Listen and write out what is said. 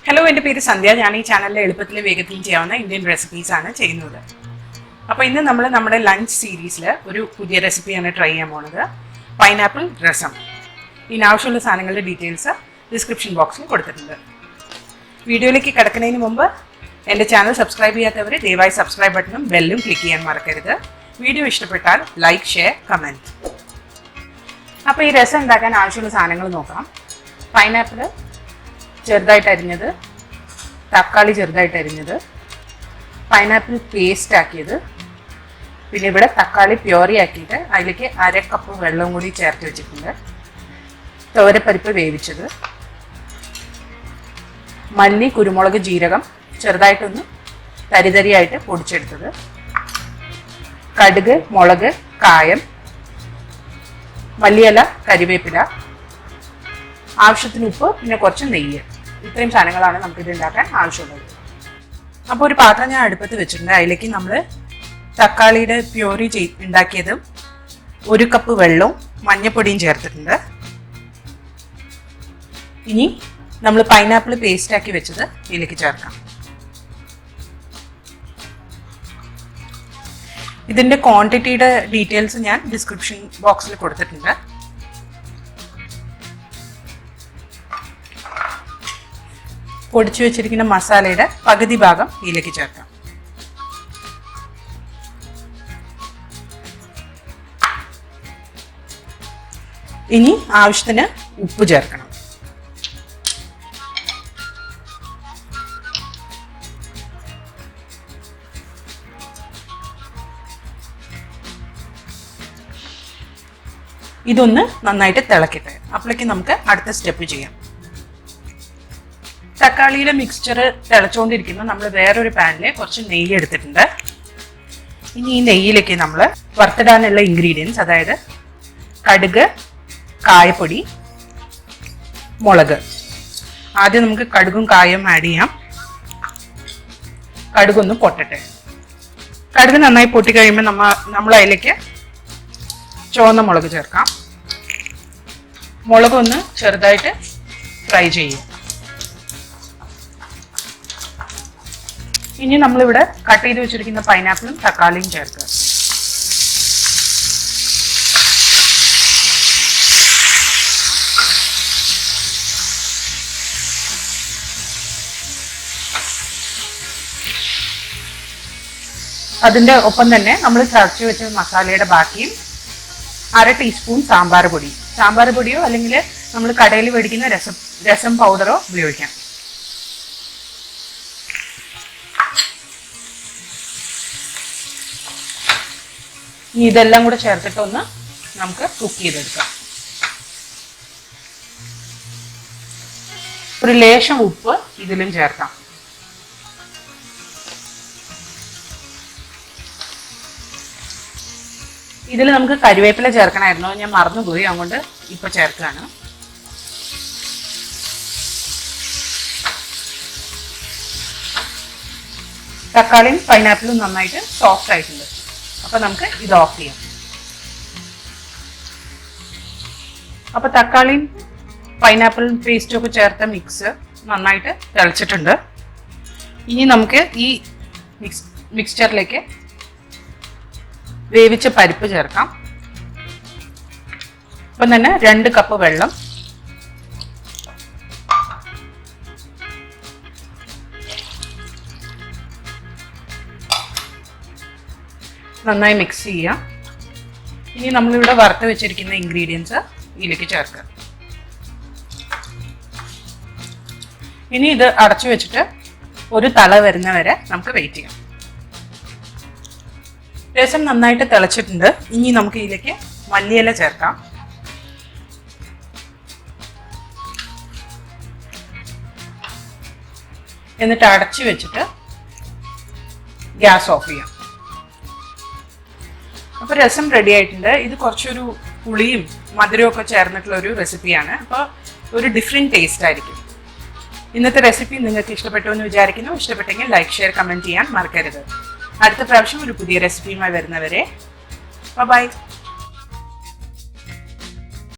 Hello, എൻ്റെ പേര് സന്ധ്യ. ഞാൻ ഈ ചാനലിൽ എളുപ്പത്തിൽ വേഗത്തിൽ ചെയ്യാവുന്ന ഇന്ത്യൻ റെസിപ്പീസാണ് ചെയ്യുന്നത്. അപ്പോൾ ഇന്ന് നമ്മൾ നമ്മുടെ ലഞ്ച് സീരീസിൽ ഒരു പുതിയ റെസിപ്പിയാണ് ട്രൈ ചെയ്യാൻ പോകുന്നത്. പൈനാപ്പിൾ രസം. ഇതിനാവശ്യമുള്ള സാധനങ്ങളുടെ ഡീറ്റെയിൽസ് ഡിസ്ക്രിപ്ഷൻ ബോക്സിൽ കൊടുത്തിട്ടുണ്ട്. വീഡിയോയിലേക്ക് കിടക്കുന്നതിന് മുമ്പ് എൻ്റെ ചാനൽ സബ്സ്ക്രൈബ് ചെയ്യാത്തവർ ദയവായി സബ്സ്ക്രൈബ് ബട്ടണും ബെല്ലും ക്ലിക്ക് ചെയ്യാൻ മറക്കരുത്. വീഡിയോ ഇഷ്ടപ്പെട്ടാൽ ലൈക്ക്, ഷെയർ, കമൻറ്റ്. അപ്പോൾ ഈ രസം ഉണ്ടാക്കാൻ ആവശ്യമുള്ള സാധനങ്ങൾ നോക്കാം. പൈനാപ്പിൾ ചെറുതായിട്ട് അരിഞ്ഞത്, തക്കാളി ചെറുതായിട്ട് അരിഞ്ഞത്, പൈനാപ്പിൾ പേസ്റ്റ് ആക്കിയത്, പിന്നെ ഇവിടെ തക്കാളി പ്യൂറി ആക്കിയിട്ട് അതിലേക്ക് 1/2 കപ്പ് വെള്ളവും കൂടി ചേർത്ത് വെച്ചിട്ടുണ്ട്, തോരപ്പരിപ്പ് വേവിച്ചത്, മല്ലി, കുരുമുളക്, ജീരകം ചെറുതായിട്ടൊന്ന് തരിതരിയായിട്ട് പൊടിച്ചെടുത്തത്, കടുക്, മുളക്, കായം, മല്ലിയില, കരിവേപ്പില, ആവശ്യത്തിന് ഉപ്പ്, പിന്നെ കുറച്ച് നെയ്യ്. ഇത്രയും സാധനങ്ങളാണ് നമുക്കിത് ഉണ്ടാക്കാൻ ആവശ്യമുള്ളത്. അപ്പോൾ ഒരു പാത്രം ഞാൻ അടുപ്പത്ത് വെച്ചിട്ടുണ്ട്. അതിലേക്ക് നമ്മൾ തക്കാളിയുടെ പ്യൂറി ഉണ്ടാക്കിയതും 1 കപ്പ് വെള്ളവും മഞ്ഞൾപ്പൊടിയും ചേർത്തിട്ടുണ്ട്. ഇനി നമ്മൾ പൈനാപ്പിൾ പേസ്റ്റ് ആക്കി വെച്ചത് ഇതിലേക്ക് ചേർക്കാം. ഇതിൻ്റെ ക്വാണ്ടിറ്റിയുടെ ഡീറ്റെയിൽസ് ഞാൻ ഡിസ്ക്രിപ്ഷൻ ബോക്സിൽ കൊടുത്തിട്ടുണ്ട്. പൊടിച്ചു വെച്ചിരിക്കുന്ന മസാലയുടെ പകുതി ഭാഗം ഇതിലേക്ക് ചേർക്കാം. ഇനി ആവശ്യത്തിന് ഉപ്പ് ചേർക്കണം. ഇതൊന്ന് നന്നായിട്ട് തിളക്കട്ടെ. അപ്പോഴേക്ക് നമുക്ക് അടുത്ത സ്റ്റെപ്പ് ചെയ്യാം. തക്കാളിയിലെ മിക്സ്ചർ തിളച്ചുകൊണ്ടിരിക്കുമ്പോൾ നമ്മൾ വേറൊരു പാനിൽ കുറച്ച് നെയ്യ് എടുത്തിട്ടുണ്ട്. ഇനി ഈ നെയ്യിലേക്ക് നമ്മൾ വറുത്തിടാനുള്ള ഇൻഗ്രീഡിയൻസ്, അതായത് കടുക്, കായപ്പൊടി, മുളക്. ആദ്യം നമുക്ക് കടുകും കായും ആഡ് ചെയ്യാം. കടുകൊന്ന് പൊട്ടട്ടെ. കടുക് നന്നായി പൊട്ടി കഴിയുമ്പോൾ നമ്മൾ അതിലേക്ക് ചുവന്ന മുളക് ചേർക്കാം. മുളകൊന്ന് ചെറുതായിട്ട് ഫ്രൈ ചെയ്യും. ഇനി നമ്മളിവിടെ കട്ട് ചെയ്ത് വെച്ചിരിക്കുന്ന പൈനാപ്പിളും തക്കാളിയും ചേർക്കുക. അതിൻ്റെ ഒപ്പം തന്നെ നമ്മൾ ചതച്ച് വെച്ച മസാലയുടെ ബാക്കിയും 1/2 ടീസ്പൂൺ സാമ്പാർ പൊടി. സാമ്പാർ പൊടിയോ അല്ലെങ്കിൽ നമ്മൾ കടയിൽ മേടിക്കുന്ന രസം പൗഡറോ ഉപയോഗിക്കാം. ഇതെല്ലാം കൂടെ ചേർത്തിട്ട് ഒന്ന് നമുക്ക് കുക്ക് ചെയ്തെടുക്കാം. ഒരു ലേശം ഉപ്പ് ഇതിലും ചേർക്കാം. ഇതിൽ നമുക്ക് കരിവേപ്പില ചേർക്കണമായിരുന്നു, ഞാൻ മറന്നുപോയി, അതുകൊണ്ട് ഇപ്പൊ ചേർക്കുകയാണ്. തക്കാളിയും പൈനാപ്പിളും നന്നായിട്ട് സോഫ്റ്റ് ആയിട്ടുണ്ട്. അപ്പൊ നമുക്ക് ഇത് ഓഫ് ചെയ്യാം. അപ്പൊ തക്കാളിയും പൈനാപ്പിളും പേസ്റ്റും ഒക്കെ ചേർത്ത മിക്സ് നന്നായിട്ട് തിളച്ചിട്ടുണ്ട്. ഇനി നമുക്ക് ഈ മിക്സ്ചറിലേക്ക് വേവിച്ച പരിപ്പ് ചേർക്കാം. അപ്പം തന്നെ 2 കപ്പ് വെള്ളം, നന്നായി മിക്സ് ചെയ്യാം. ഇനി നമ്മളിവിടെ വറുത്ത് വെച്ചിരിക്കുന്ന ഇൻഗ്രീഡിയൻസ് ഇതിലേക്ക് ചേർക്കാം. ഇനി ഇത് അടച്ചു വെച്ചിട്ട് ഒരു തള വരുന്ന വരെ നമുക്ക് വെയിറ്റ് ചെയ്യാം. രസം നന്നായിട്ട് തിളച്ചിട്ടുണ്ട്. ഇനി നമുക്ക് ഇതിലേക്ക് മല്ലിയില ചേർക്കാം. എന്നിട്ട് അടച്ചു വെച്ചിട്ട് ഗ്യാസ് ഓഫ് ചെയ്യാം. അപ്പോൾ രസം റെഡി ആയിട്ടുണ്ട്. ഇത് കുറച്ചൊരു പുളിയും മധുരവും ഒക്കെ ചേർന്നിട്ടുള്ള ഒരു റെസിപ്പിയാണ്. അപ്പോൾ ഒരു ഡിഫറെൻറ്റ് ടേസ്റ്റ് ആയിരിക്കും. ഇന്നത്തെ റെസിപ്പി നിങ്ങൾക്ക് ഇഷ്ടപ്പെട്ടു എന്ന് വിചാരിക്കുന്നു. ഇഷ്ടപ്പെട്ടെങ്കിൽ ലൈക്ക്, ഷെയർ, കമൻറ്റ് ചെയ്യാൻ മറക്കരുത്. അടുത്ത പ്രാവശ്യം ഒരു പുതിയ റെസിപ്പിയുമായി വരുന്നവരെ ബൈ.